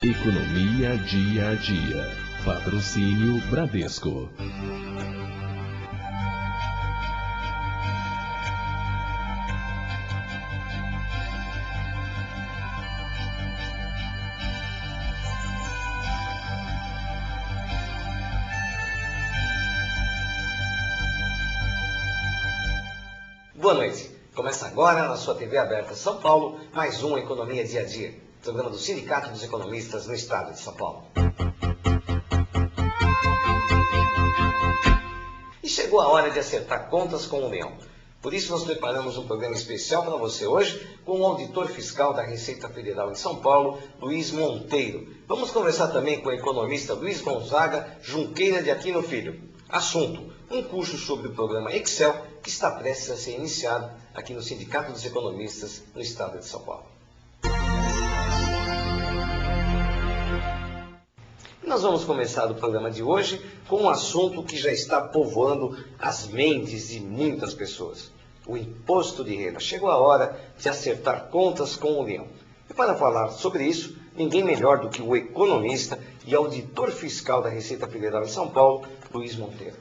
Economia dia a dia. Patrocínio Bradesco. Boa noite. Começa agora na sua TV aberta São Paulo, mais um Economia Dia a Dia, programa do Sindicato dos Economistas no Estado de São Paulo. E chegou a hora de acertar contas com o Leão. Por isso nós preparamos um programa especial para você hoje com o auditor fiscal da Receita Federal em São Paulo, Luiz Monteiro. Vamos conversar também com o economista Luiz Gonzaga Junqueira de Aquino Filho. Assunto: um curso sobre o programa Excel que está prestes a ser iniciado aqui no Sindicato dos Economistas no Estado de São Paulo. Nós vamos começar o programa de hoje com um assunto que já está povoando as mentes de muitas pessoas: o imposto de renda. Chegou a hora de acertar contas com o Leão. E para falar sobre isso, ninguém melhor do que o economista e auditor fiscal da Receita Federal em São Paulo, Luiz Monteiro.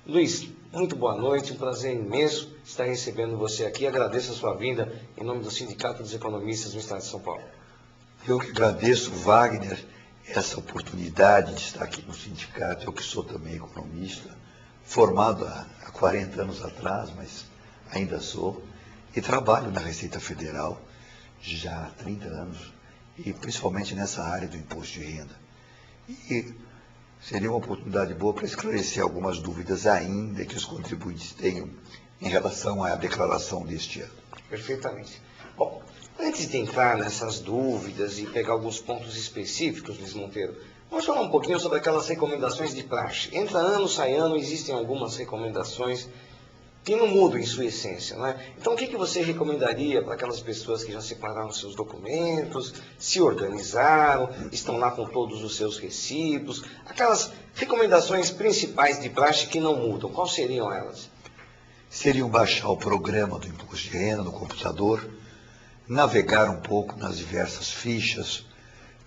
Luiz, muito boa noite, um prazer imenso estar recebendo você aqui. Agradeço a sua vinda em nome do Sindicato dos Economistas no Estado de São Paulo. Eu que agradeço, Wagner, essa oportunidade de estar aqui no sindicato. Eu que sou também economista, formado há 40 anos atrás, mas ainda sou, e trabalho na Receita Federal já há 30 anos, e principalmente nessa área do imposto de renda. E seria uma oportunidade boa para esclarecer algumas dúvidas ainda que os contribuintes tenham em relação à declaração deste ano. Perfeitamente. Bom, antes de entrar nessas dúvidas e pegar alguns pontos específicos, Luiz Monteiro, vamos falar um pouquinho sobre aquelas recomendações de praxe. Entra ano, sai ano, existem algumas recomendações que não mudam em sua essência, não é? Então, o que você recomendaria para aquelas pessoas que já separaram seus documentos, se organizaram, estão lá com todos os seus recibos, aquelas recomendações principais de praxe que não mudam, quais seriam elas? Seriam baixar o programa do imposto de renda no computador, navegar um pouco nas diversas fichas,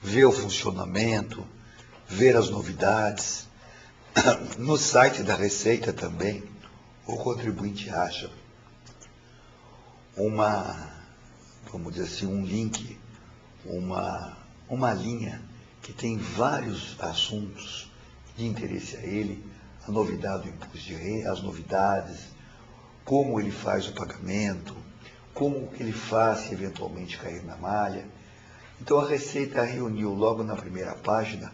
ver o funcionamento, ver as novidades. No site da Receita também, o contribuinte acha vamos dizer assim, um link, uma linha que tem vários assuntos de interesse a ele, a novidade do imposto de renda, as novidades, como ele faz o pagamento, como ele faz se eventualmente cair na malha. Então a Receita reuniu logo na primeira página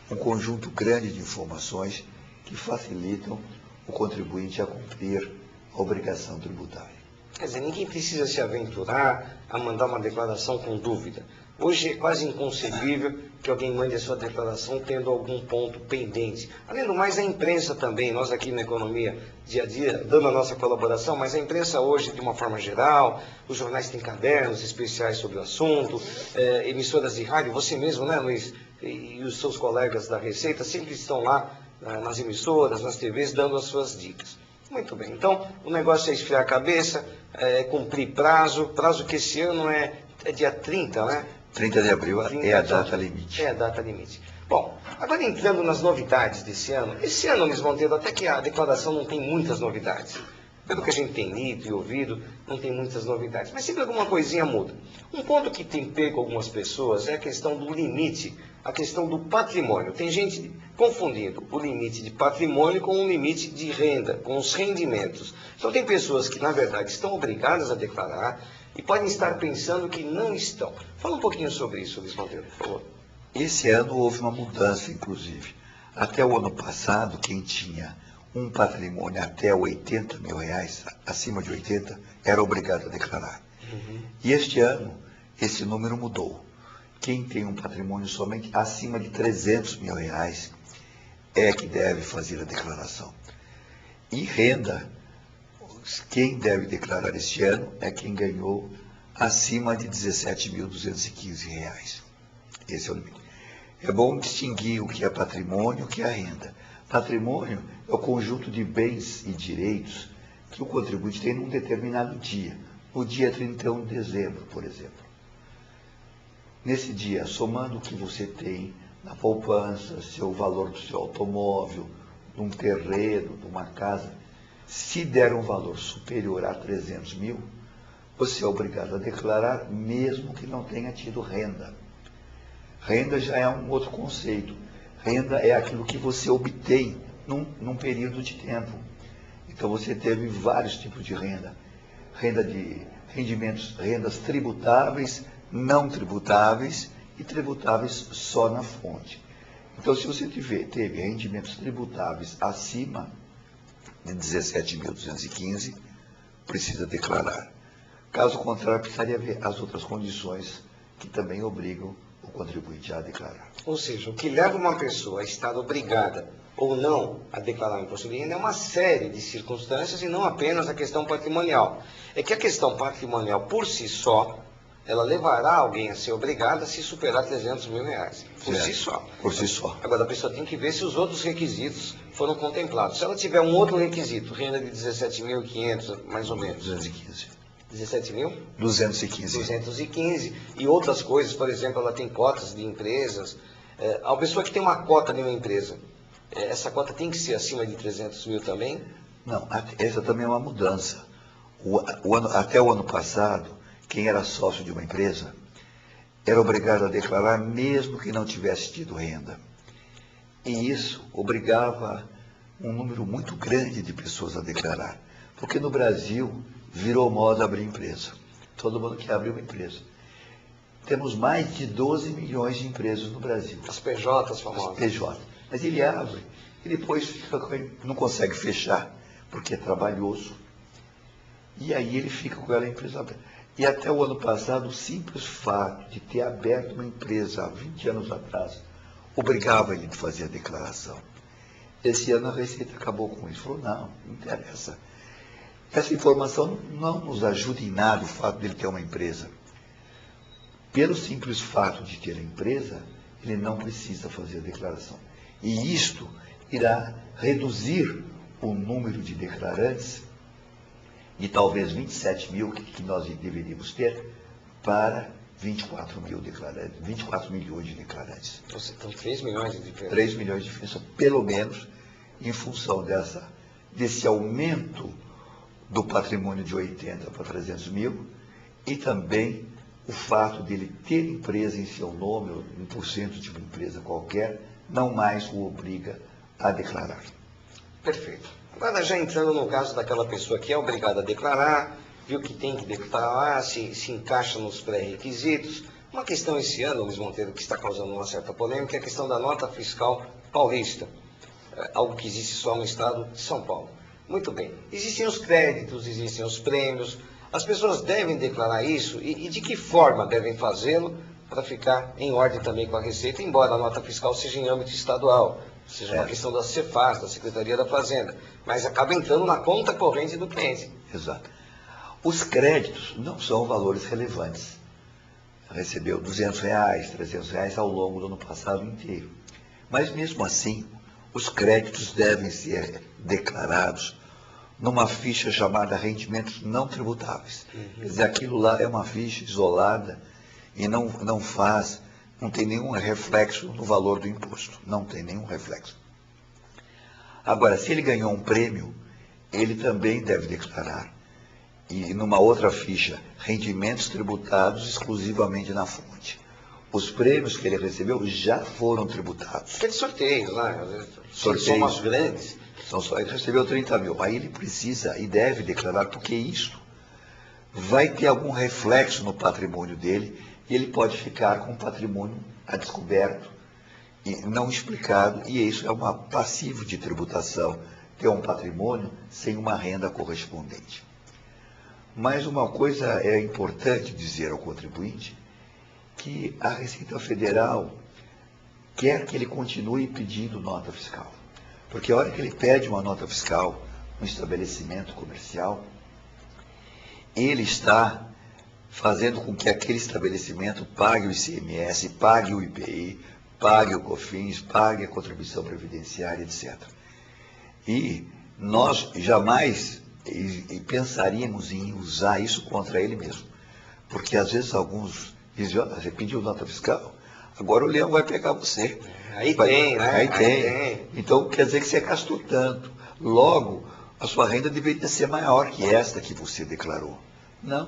um conjunto grande de informações que facilitam o contribuinte a cumprir a obrigação tributária. Quer dizer, ninguém precisa se aventurar a mandar uma declaração com dúvida. Hoje é quase inconcebível que alguém mande a sua declaração tendo algum ponto pendente. Além do mais, a imprensa também, nós aqui na Economia Dia a Dia, dando a nossa colaboração, mas a imprensa hoje, de uma forma geral, os jornais têm cadernos especiais sobre o assunto, emissoras de rádio, você mesmo, né, Luiz, e os seus colegas da Receita sempre estão lá nas emissoras, nas TVs, dando as suas dicas. Muito bem, então o negócio é esfriar a cabeça, cumprir prazo que esse ano é dia 30, né? 30 de abril é a data limite. É a data limite. Bom, agora entrando nas novidades desse ano, Luiz Monteiro, até que a declaração não tem muitas novidades. Pelo que a gente tem lido e ouvido, não tem muitas novidades, mas sempre alguma coisinha muda. Um ponto que tem pego algumas pessoas é a questão do limite, a questão do patrimônio. Tem gente confundindo o limite de patrimônio com o limite de renda, com os rendimentos. Então tem pessoas que, na verdade, estão obrigadas a declarar e podem estar pensando que não estão. Fala um pouquinho sobre isso, Luiz Monteiro, por favor. Esse ano houve uma mudança, inclusive. Até o ano passado, quem tinha um patrimônio até 80 mil reais, acima de 80, era obrigado a declarar. E este ano, esse número mudou. Quem tem um patrimônio somente acima de 300 mil reais é que deve fazer a declaração. E renda, quem deve declarar este ano é quem ganhou acima de 17.215 reais. Esse é o limite. É bom distinguir o que é patrimônio e o que é renda. Patrimônio é o conjunto de bens e direitos que o contribuinte tem num determinado dia, no dia 31 de dezembro, por exemplo. Nesse dia, somando o que você tem na poupança, seu valor do seu automóvel, de um terreno, de uma casa, se der um valor superior a 300 mil, você é obrigado a declarar, mesmo que não tenha tido renda. Renda já é um outro conceito. Renda é aquilo que você obtém num período de tempo. Então você teve vários tipos de renda. Renda de rendimentos, rendas tributáveis, não tributáveis e tributáveis só na fonte. Então, se você teve rendimentos tributáveis acima de 17.215, precisa declarar. Caso contrário, precisaria ver as outras condições que também obrigam o contribuinte a declarar. Ou seja, o que leva uma pessoa a estar obrigada ou não a declarar o imposto de renda é uma série de circunstâncias e não apenas a questão patrimonial. É que a questão patrimonial, por si só, ela levará alguém a ser obrigada se superar 300 mil reais. Por si só. Por si só. Agora, a pessoa tem que ver se os outros requisitos foram contemplados. Se ela tiver um outro requisito, renda de 17.500, mais ou menos. 215. 17 mil? 215. 215. E outras coisas, por exemplo, ela tem cotas de empresas. A pessoa que tem uma cota de uma empresa, essa cota tem que ser acima de 300 mil também? Não, essa também é uma mudança. Até o ano passado, quem era sócio de uma empresa era obrigado a declarar mesmo que não tivesse tido renda. E isso obrigava um número muito grande de pessoas a declarar. Porque no Brasil virou moda abrir empresa. Todo mundo quer abrir uma empresa. Temos mais de 12 milhões de empresas no Brasil. As PJs famosas. As PJ. Mas ele abre e depois não consegue fechar, porque é trabalhoso. E aí ele fica com aquela empresa aberta. E até o ano passado, o simples fato de ter aberto uma empresa há 20 anos atrás, obrigava ele a fazer a declaração. Esse ano a Receita acabou com isso. Falou, não interessa. Essa informação não nos ajuda em nada, o fato de ele ter uma empresa. Pelo simples fato de ter a empresa, ele não precisa fazer a declaração. E isto irá reduzir o número de declarantes de talvez 27 mil que nós deveríamos ter para 24 milhões de declarantes. Então, 3 milhões de diferença. 3 milhões de diferença, pelo menos, em função desse aumento do patrimônio de 80 para 300 mil e também o fato dele ter empresa em seu nome, ou 1% de uma empresa qualquer, não mais o obriga a declarar. Perfeito. Agora, já entrando no caso daquela pessoa que é obrigada a declarar, viu que tem que declarar, se encaixa nos pré-requisitos. Uma questão esse ano, Luiz Monteiro, que está causando uma certa polêmica, é a questão da nota fiscal paulista, algo que existe só no estado de São Paulo. Muito bem. Existem os créditos, existem os prêmios. As pessoas devem declarar isso e de que forma devem fazê-lo para ficar em ordem também com a Receita, embora a nota fiscal seja em âmbito estadual, seja uma questão da Cefaz, da Secretaria da Fazenda, mas acaba entrando na conta corrente do cliente. Exato. Os créditos não são valores relevantes. Recebeu R$200, R$300 ao longo do ano passado inteiro. Mas mesmo assim, os créditos devem ser declarados numa ficha chamada rendimentos não tributáveis. Quer dizer, aquilo lá é uma ficha isolada e não tem nenhum reflexo no valor do imposto. Não tem nenhum reflexo. Agora, se ele ganhou um prêmio, ele também deve declarar. E numa outra ficha, rendimentos tributados exclusivamente na fonte. Os prêmios que ele recebeu já foram tributados. Aqueles sorteios, né? Sorteios. São umas grandes. Ele recebeu 30 mil. Aí ele precisa e deve declarar, porque isso vai ter algum reflexo no patrimônio dele e ele pode ficar com um patrimônio a descoberto e não explicado. E isso é um passivo de tributação, ter um patrimônio sem uma renda correspondente. Mas uma coisa é importante dizer ao contribuinte, que a Receita Federal quer que ele continue pedindo nota fiscal. Porque a hora que ele pede uma nota fiscal no estabelecimento comercial, ele está fazendo com que aquele estabelecimento pague o ICMS, pague o IPI, pague o COFINS, pague a contribuição previdenciária, etc. E nós jamais pensaríamos em usar isso contra ele mesmo. Porque às vezes alguns Dizem, ó, você pediu nota fiscal, agora o leão vai pegar você. Aí tem, né? Aí tem. Então, quer dizer que você gastou tanto. Logo, a sua renda deveria ser maior que esta que você declarou. Não.